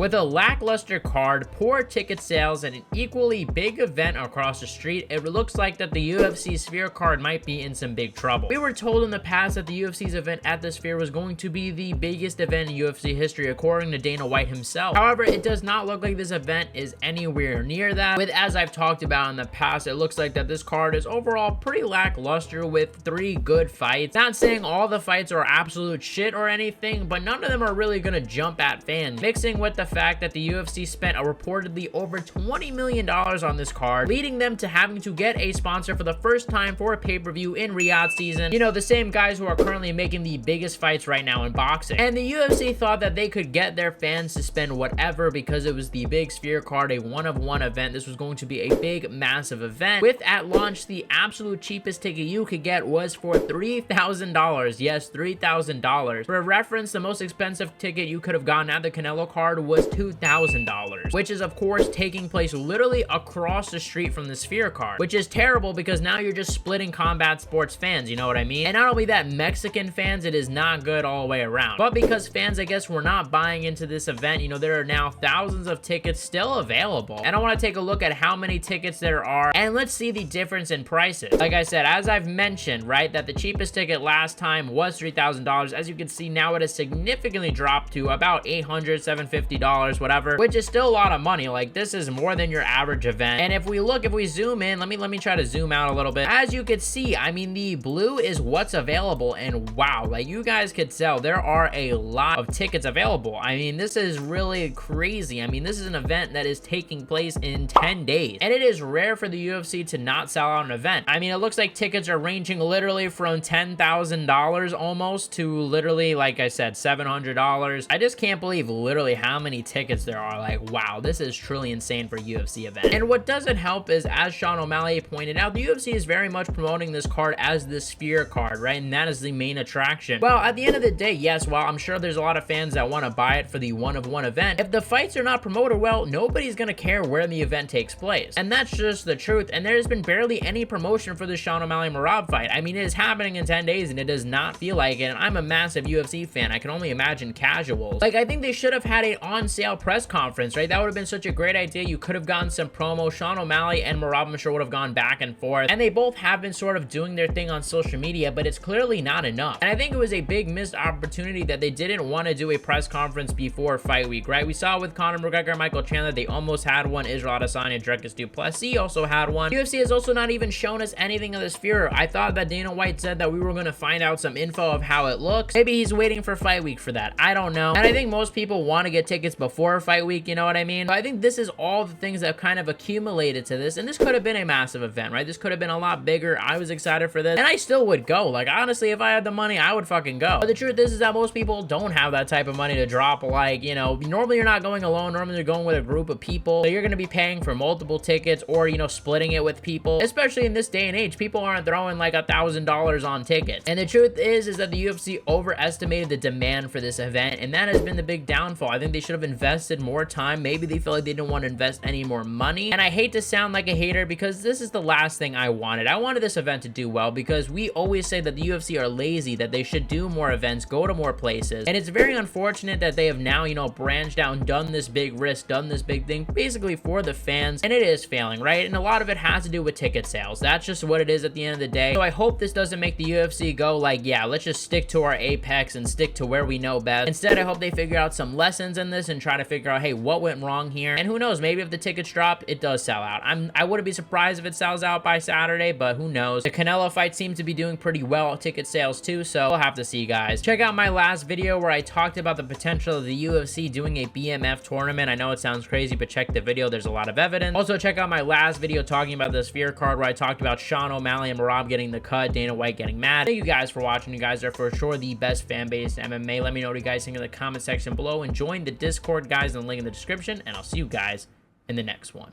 With a lackluster card, poor ticket sales, and an equally big event across the street, it looks like that the UFC Sphere card might be in some big trouble. We were told in the past that the UFC's event at the Sphere was going to be the biggest event in UFC history, according to Dana White himself. However, it does not look like this event is anywhere near that. With, as I've talked about in the past, it looks like that this card is overall pretty lackluster with 3 good fights. Not saying all the fights are absolute shit or anything, but none of them are really gonna jump at fans. Mixing with the fact that the UFC spent a reportedly over $20 million on this card, leading them to having to get a sponsor for the first time for a pay-per-view in Riyadh season. You know, the same guys who are currently making the biggest fights right now in boxing. And the UFC thought that they could get their fans to spend whatever because it was the big Sphere card, a one-of-one event. This was going to be a big, massive event. With at launch, the absolute cheapest ticket you could get was for $3,000. Yes, $3,000. For reference, the most expensive ticket you could have gotten at the Canelo card was $2,000, which is of course taking place literally across the street from the Sphere card, which is terrible because now you're just splitting combat sports fans, you know what I mean? And not only that, Mexican fans, it is not good all the way around. But because fans, I guess, were not buying into this event, you know, there are now thousands of tickets still available. And I want to take a look at how many tickets there are, and let's see the difference in prices. Like I said, as I've mentioned, right, that the cheapest ticket last time was $3,000. As you can see, now it has significantly dropped to about $800, $750, whatever, which is still a lot of money. Like, this is more than your average event. And if we zoom in, let me try to zoom out a little bit. As you can see, I mean, the blue is what's available, and wow, like, you guys could tell there are a lot of tickets available. I mean, this is really crazy. I mean, this is an event that is taking place in 10 days, and it is rare for the UFC to not sell out an event. I mean, it looks like tickets are ranging literally from $10,000 almost to literally, like I said, $700. I just can't believe literally how many tickets there are. Like, wow, this is truly insane for a UFC event. And what doesn't help is, as Sean O'Malley pointed out, the UFC is very much promoting this card as the Sphere card, right? And that is the main attraction. Well, at the end of the day, yes, while I'm sure there's a lot of fans that want to buy it for the one-of-one event, if the fights are not promoted well, nobody's gonna care where the event takes place. And that's just the truth. And there's been barely any promotion for the Sean O'Malley Merab fight. I mean, it is happening in 10 days and it does not feel like it. And I'm a massive UFC fan. I can only imagine casuals. Like, I think they should have had a on-sale press conference, right? That would have been such a great idea. You could have gotten some promo. Sean O'Malley and Merab, I'm sure, would have gone back and forth. And they both have been sort of doing their thing on social media, but it's clearly not enough. And I think it was a big missed opportunity that they didn't want to do a press conference before fight week, right? We saw with Conor McGregor and Michael Chandler, they almost had one. Israel Adesanya, Dricus du Plessis also had one. UFC has also not even shown us anything of the Sphere. I thought that Dana White said that we were going to find out some info of how it looks. Maybe he's waiting for fight week for that. I don't know. And I think most people want to get tickets before fight week, you know what I mean? So I think this is all the things that have kind of accumulated to this, and this could have been a massive event, right? This could have been a lot bigger. I was excited for this, and I still would go. Like, honestly, if I had the money, I would fucking go. But the truth is that most people don't have that type of money to drop. Like, you know, normally you're not going alone. Normally you're going with a group of people, so you're going to be paying for multiple tickets, or, you know, splitting it with people. Especially in this day and age, people aren't throwing like $1,000 on tickets. And the truth is that the UFC overestimated the demand for this event, and that has been the big downfall. I think they should have invested more time. Maybe they feel like they didn't want to invest any more money. And I hate to sound like a hater, because this is the last thing I wanted. I wanted this event to do well, because we always say that the UFC are lazy, that they should do more events, go to more places. And it's very unfortunate that they have now, you know, branched out and done this big risk, done this big thing, basically for the fans, and it is failing, right? And a lot of it has to do with ticket sales. That's just what it is at the end of the day. So I hope this doesn't make the UFC go like, yeah, let's just stick to our apex and stick to where we know best. Instead, I hope they figure out some lessons in this and try to figure out, hey, what went wrong here? And who knows, maybe if the tickets drop, it does sell out. I wouldn't be surprised if it sells out by Saturday, but who knows? The Canelo fight seems to be doing pretty well ticket sales too, so we'll have to see, guys. Check out my last video where I talked about the potential of the UFC doing a BMF tournament. I know it sounds crazy, but check the video. There's a lot of evidence. Also, check out my last video talking about the Sphere card where I talked about Sean O'Malley and Merab getting the cut, Dana White getting mad. Thank you guys for watching. You guys are for sure the best fan base in MMA. Let me know what you guys think in the comment section below, and join the Discord, guys, in the link in the description, and I'll see you guys in the next one.